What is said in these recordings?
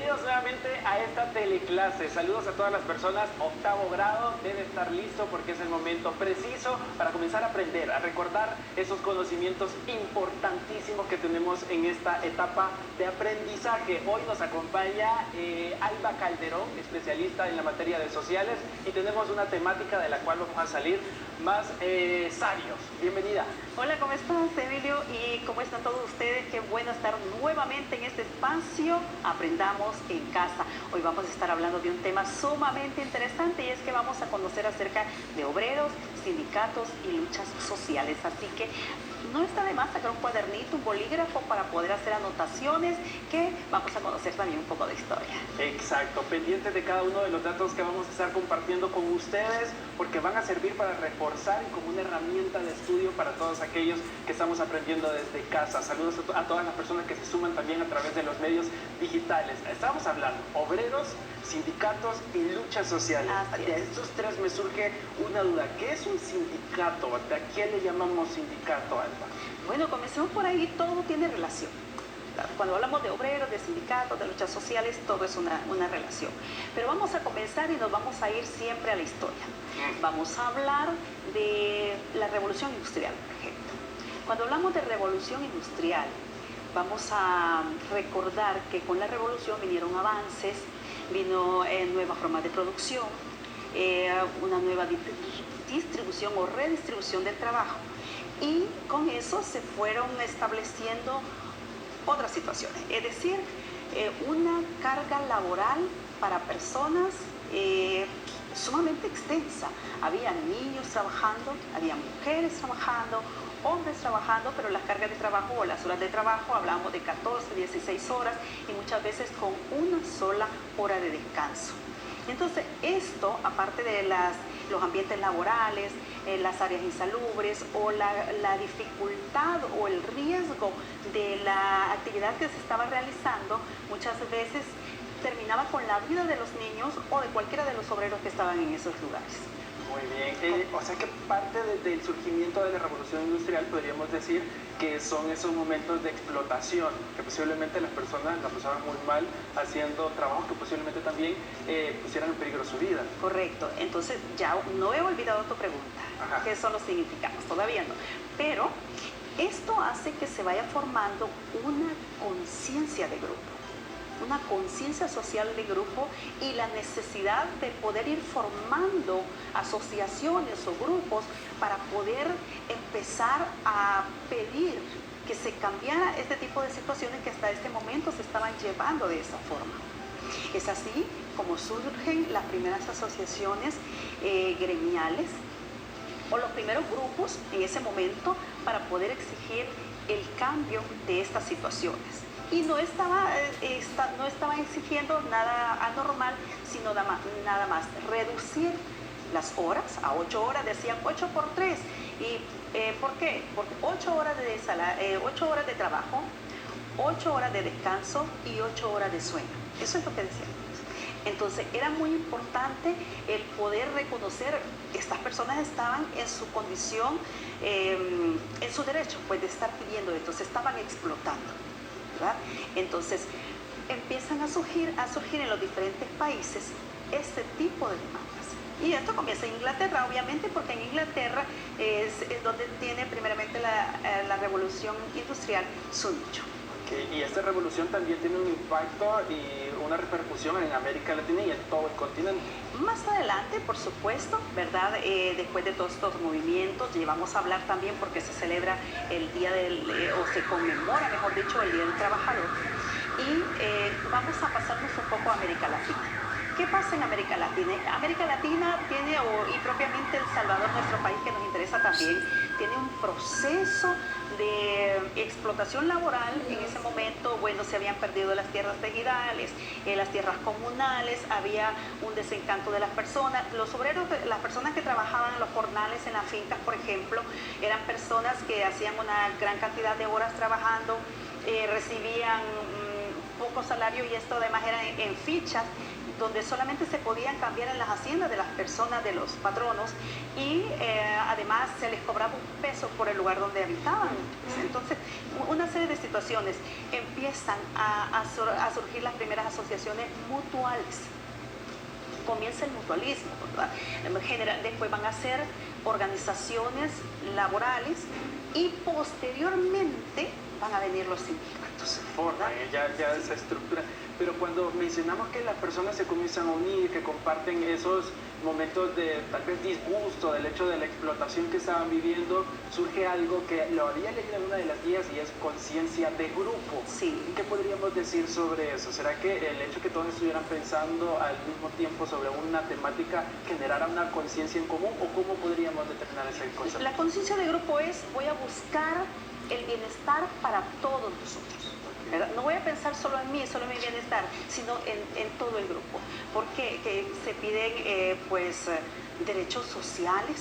Bienvenidos nuevamente a esta teleclase. Saludos a todas las personas. Octavo grado debe estar listo porque es el momento preciso para comenzar a aprender, a recordar esos conocimientos importantísimos que tenemos en esta etapa de aprendizaje. Hoy nos acompaña Alba Calderón, especialista en la materia de sociales, y tenemos una temática de la cual vamos a salir más sabios. Bienvenida. Hola, ¿cómo estás, Emilio? ¿Y cómo están todos ustedes? Qué bueno estar nuevamente en este espacio. Aprendamos en casa. Hoy vamos a estar hablando de un tema sumamente interesante y es que vamos a conocer acerca de obreros, sindicatos y luchas sociales. Así que no está de más sacar un cuadernito, un bolígrafo para poder hacer anotaciones, que vamos a conocer también un poco de historia. Exacto, pendientes de cada uno de los datos que vamos a estar compartiendo con ustedes, porque van a servir para reforzar y como una herramienta de estudio para todos aquellos que estamos aprendiendo desde casa. Saludos a todas las personas que se suman también a través de los medios digitales. Estamos hablando obreros, sindicatos y luchas sociales. De estos tres me surge una duda. ¿Qué es un sindicato? ¿A quién le llamamos sindicato, Alba? Bueno, comencemos por ahí, todo tiene relación. Cuando hablamos de obreros, de sindicatos, de luchas sociales, todo es una relación. Pero vamos a comenzar y nos vamos a ir siempre a la historia. Vamos a hablar de la revolución industrial, por ejemplo. Cuando hablamos de revolución industrial, vamos a recordar que con la revolución vinieron avances, vino nuevas formas de producción, una nueva distribución o redistribución del trabajo. Y con eso se fueron estableciendo otras situaciones, es decir, una carga laboral para personas sumamente extensa. Había niños trabajando, había mujeres trabajando, hombres trabajando, pero las cargas de trabajo o las horas de trabajo hablábamos de 14, 16 horas y muchas veces con una sola hora de descanso. Entonces esto, aparte de los ambientes laborales, las áreas insalubres o la dificultad o el riesgo de la actividad que se estaba realizando, muchas veces terminaba con la vida de los niños o de cualquiera de los obreros que estaban en esos lugares. Muy bien, o sea que parte del surgimiento de la revolución industrial podríamos decir que son esos momentos de explotación, que posiblemente las personas la pasaban muy mal haciendo trabajos que posiblemente también pusieran en peligro su vida. Correcto, entonces ya no he olvidado tu pregunta. Ajá. ¿Qué son los significados? Todavía no, pero esto hace que se vaya formando una conciencia de grupo, una conciencia social de grupo y la necesidad de poder ir formando asociaciones o grupos para poder empezar a pedir que se cambiara este tipo de situaciones que hasta este momento se estaban llevando de esa forma. Es así como surgen las primeras asociaciones gremiales o los primeros grupos en ese momento para poder exigir el cambio de estas situaciones. Y no estaban exigiendo nada anormal, sino nada más reducir las horas a 8 horas, decían 8 por 3. ¿Y por qué? Porque 8 horas de trabajo, 8 horas de descanso y 8 horas de sueño. Eso es lo que decían. Entonces era muy importante el poder reconocer que estas personas estaban en su condición, en su derecho, pues de estar pidiendo esto, se estaban explotando, ¿verdad? Entonces empiezan a surgir en los diferentes países este tipo de demandas. Y esto comienza en Inglaterra, obviamente, porque en Inglaterra es donde tiene primeramente la revolución industrial su nicho. Y esta revolución también tiene un impacto y una repercusión en América Latina y en todo el continente. Más adelante, por supuesto, ¿verdad? Después de todos estos movimientos, vamos a hablar también porque se celebra el día o se conmemora, mejor dicho, el Día del Trabajador. Y vamos a pasarnos un poco a América Latina. ¿Qué pasa en América Latina? América Latina tiene, y propiamente El Salvador, nuestro país que nos interesa también, tiene un proceso de explotación laboral. En ese momento, bueno, se habían perdido las tierras ejidales, las tierras comunales, había un desencanto de las personas. Los obreros, las personas que trabajaban en los jornales, en las fincas, por ejemplo, eran personas que hacían una gran cantidad de horas trabajando, recibían poco salario y esto además era en fichas, donde solamente se podían cambiar en las haciendas de las personas, de los patronos, y además además se les cobraba un peso por el lugar donde habitaban. Entonces, una serie de situaciones empiezan a surgir las primeras asociaciones mutuales. Comienza el mutualismo, ¿verdad? Después van a ser organizaciones laborales y posteriormente van a venir los sindicatos. Se forma, ya esa estructura. Pero cuando mencionamos que las personas se comienzan a unir, que comparten esos momentos de tal vez disgusto del hecho de la explotación que estaban viviendo, surge algo que lo había leído en una de las guías y es conciencia de grupo. Sí. ¿Qué podríamos decir sobre eso? ¿Será que el hecho que todos estuvieran pensando al mismo tiempo sobre una temática generara una conciencia en común, o cómo podríamos determinar ese concepto? La conciencia de grupo es: voy a buscar el bienestar para todos nosotros. ¿Verdad? No voy a pensar solo en mí, solo en mi bienestar, sino en todo el grupo. Porque se piden derechos sociales,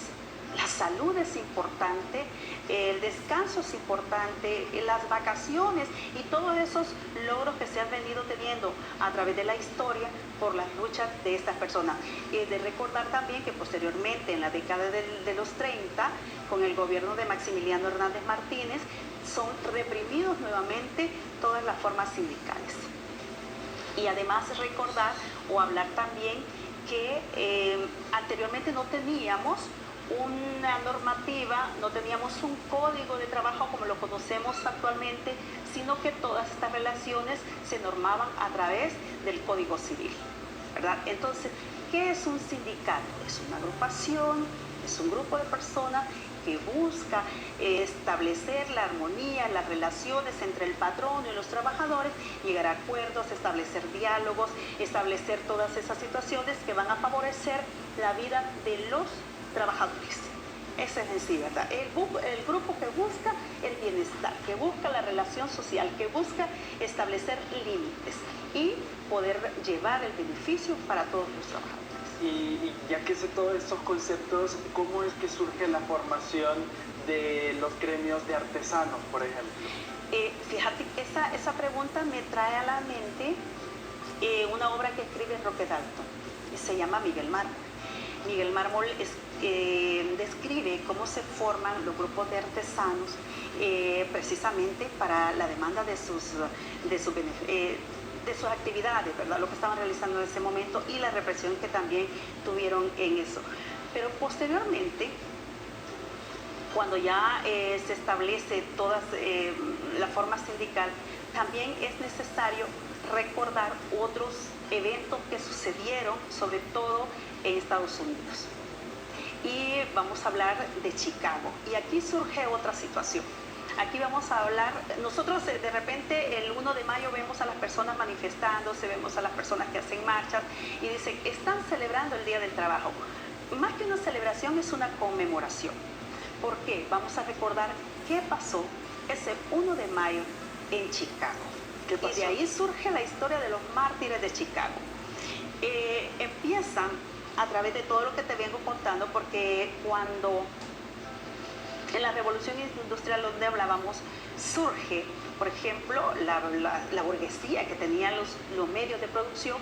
la salud es importante, el descanso es importante, las vacaciones y todos esos logros que se han venido teniendo a través de la historia por las luchas de estas personas. De recordar también que posteriormente, en la década de los 30, con el gobierno de Maximiliano Hernández Martínez, son reprimidos nuevamente todas las formas sindicales. Y además recordar o hablar también que anteriormente no teníamos una normativa, no teníamos un código de trabajo como lo conocemos actualmente, sino que todas estas relaciones se normaban a través del Código Civil, ¿verdad? Entonces, ¿qué es un sindicato? Es una agrupación, es un grupo de personas que busca establecer la armonía, las relaciones entre el patrón y los trabajadores, llegar a acuerdos, establecer diálogos, establecer todas esas situaciones que van a favorecer la vida de los trabajadores. Ese es en sí, ¿verdad? El grupo que busca el bienestar, que busca la relación social, que busca establecer límites y poder llevar el beneficio para todos los trabajadores. Y ya que sé todos estos conceptos, ¿cómo es que surge la formación de los gremios de artesanos, por ejemplo? Fíjate, esa pregunta me trae a la mente una obra que escribe Roque Dalton, y se llama Miguel Mármol. Miguel Mármol describe cómo se forman los grupos de artesanos precisamente para la demanda de sus actividades, ¿verdad? Lo que estaban realizando en ese momento y la represión que también tuvieron en eso. Pero posteriormente, cuando ya se establece toda la forma sindical, también es necesario recordar otros eventos que sucedieron, sobre todo en Estados Unidos. Y vamos a hablar de Chicago. Y aquí surge otra situación. Aquí vamos a hablar, nosotros de repente el 1 de mayo vemos a las personas manifestándose, vemos a las personas que hacen marchas y dicen, están celebrando el Día del Trabajo. Más que una celebración, es una conmemoración. ¿Por qué? Vamos a recordar qué pasó ese 1 de mayo en Chicago. ¿Qué pasó? Y de ahí surge la historia de los mártires de Chicago. Empiezan a través de todo lo que te vengo contando, porque cuando en la revolución industrial donde hablábamos, surge, por ejemplo, la burguesía que tenía los medios de producción,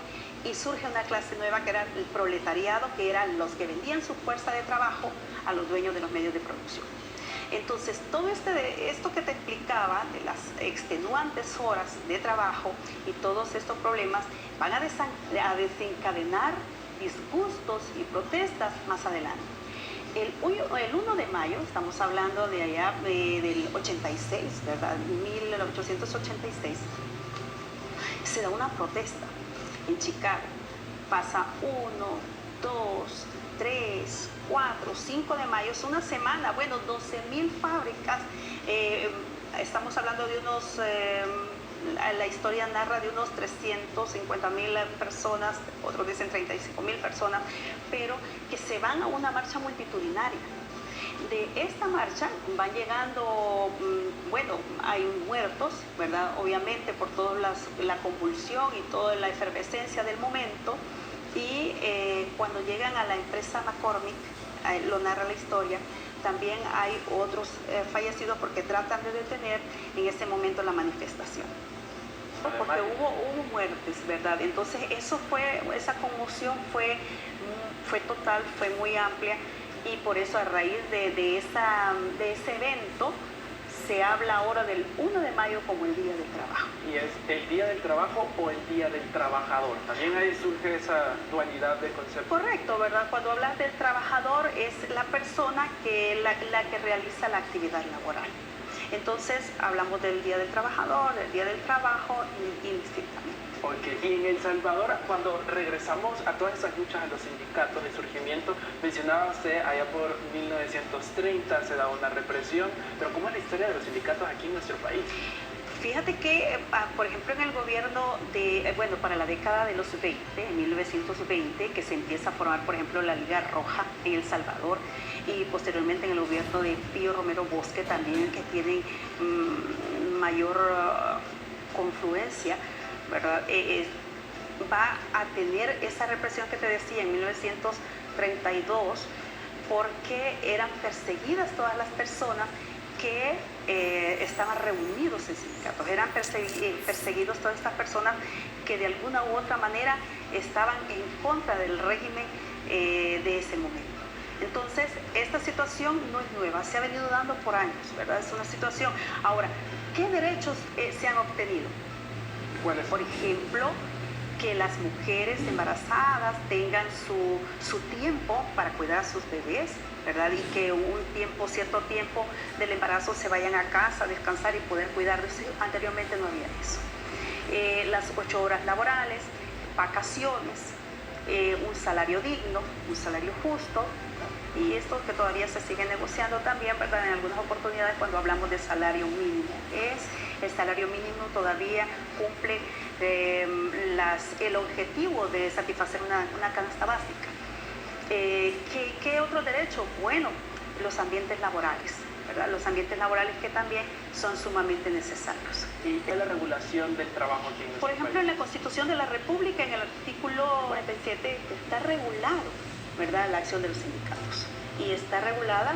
y surge una clase nueva que era el proletariado, que eran los que vendían su fuerza de trabajo a los dueños de los medios de producción. Entonces, todo esto que te explicaba de las extenuantes horas de trabajo y todos estos problemas van a desencadenar disgustos y protestas más adelante. El 1 de mayo, estamos hablando de allá del 86, ¿verdad? 1886, se da una protesta en Chicago. Pasa 1, 2, 3, 4, 5 de mayo, es una semana, bueno, 12.000 fábricas, estamos hablando de unos, la historia narra de unos 350.000 personas, otros dicen 35.000 personas, pero que se van a una marcha multitudinaria. De esta marcha van llegando, bueno, hay muertos, ¿verdad? Obviamente por toda la convulsión y toda la efervescencia del momento. Y cuando llegan a la empresa McCormick, lo narra la historia, también hay otros fallecidos porque tratan de detener en ese momento la manifestación. Porque hubo muertes, ¿verdad? Entonces esa conmoción fue total, fue muy amplia. Y por eso a raíz de ese evento se habla ahora del 1 de mayo como el Día del Trabajo. ¿Y es el Día del Trabajo o el Día del Trabajador? También ahí surge esa dualidad de conceptos. Correcto, ¿verdad? Cuando hablas del trabajador es la persona la que realiza la actividad laboral. Entonces hablamos del Día del Trabajador, del Día del Trabajo, indistintamente. Okay. Y en El Salvador, cuando regresamos a todas esas luchas, a los sindicatos de surgimiento, mencionaba usted allá por 1930 se da una represión, pero ¿cómo es la historia de los sindicatos aquí en nuestro país? Fíjate que, por ejemplo, en el gobierno para la década de los 20, en 1920, que se empieza a formar, por ejemplo, la Liga Roja en El Salvador, y posteriormente en el gobierno de Pío Romero Bosque también, que tienen mayor confluencia, ¿verdad? Va a tener esa represión que te decía en 1932, porque eran perseguidas todas las personas que estaban reunidos en sindicatos, eran perseguidos todas estas personas que de alguna u otra manera estaban en contra del régimen de ese momento. Entonces, esta situación no es nueva, se ha venido dando por años, ¿verdad? Es una situación. Ahora, ¿qué derechos se han obtenido? ¿Cuáles? Por ejemplo, que las mujeres embarazadas tengan su tiempo para cuidar a sus bebés, ¿verdad? Y que cierto tiempo del embarazo se vayan a casa a descansar y poder cuidar de sus hijos. Anteriormente no había eso. Las 8 horas laborales, vacaciones, un salario digno, un salario justo, y esto que todavía se sigue negociando también, ¿verdad? En algunas oportunidades cuando hablamos de salario mínimo. El salario mínimo todavía cumple el objetivo de satisfacer una canasta básica. ¿Qué otro derecho? Bueno, los ambientes laborales, ¿verdad? Los ambientes laborales que también son sumamente necesarios. ¿Y qué es la regulación del trabajo aquí en nuestro Por ejemplo, país? en la Constitución de la República, en el artículo 47, está regulado, ¿verdad?, la acción de los sindicatos. Y está regulada,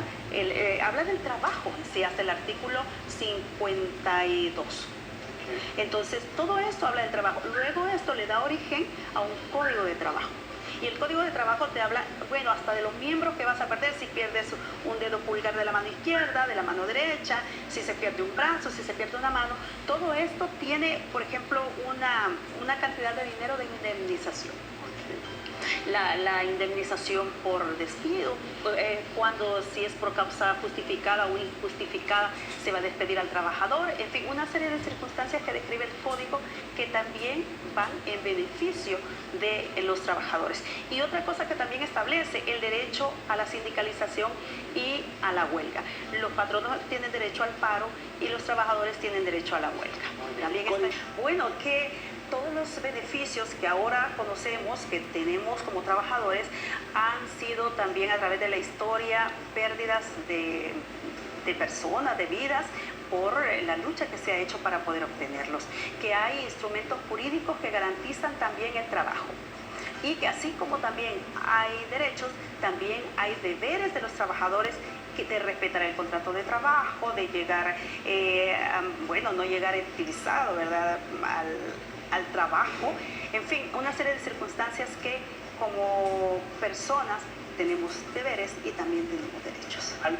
habla del trabajo, sí, hasta el artículo 52. Entonces, todo esto habla del trabajo. Luego esto le da origen a un código de trabajo. Y el código de trabajo te habla, bueno, hasta de los miembros que vas a perder, si pierdes un dedo pulgar de la mano izquierda, de la mano derecha, si se pierde un brazo, si se pierde una mano. Todo esto tiene, por ejemplo, una cantidad de dinero de indemnización. La indemnización por despido, cuando si es por causa justificada o injustificada se va a despedir al trabajador, en fin, una serie de circunstancias que describe el código que también van en beneficio de los trabajadores. Y otra cosa que también establece el derecho a la sindicalización y a la huelga. Los patronos tienen derecho al paro y los trabajadores tienen derecho a la huelga. También que todos los beneficios que ahora conocemos, que tenemos como trabajadores, han sido también a través de la historia pérdidas de personas, de vidas, por la lucha que se ha hecho para poder obtenerlos. Que hay instrumentos jurídicos que garantizan también el trabajo. Y que así como también hay derechos, también hay deberes de los trabajadores de respetar el contrato de trabajo, de llegar, no llegar utilizado, ¿verdad?, al trabajo, en fin, una serie de circunstancias que como personas tenemos deberes y también tenemos derechos.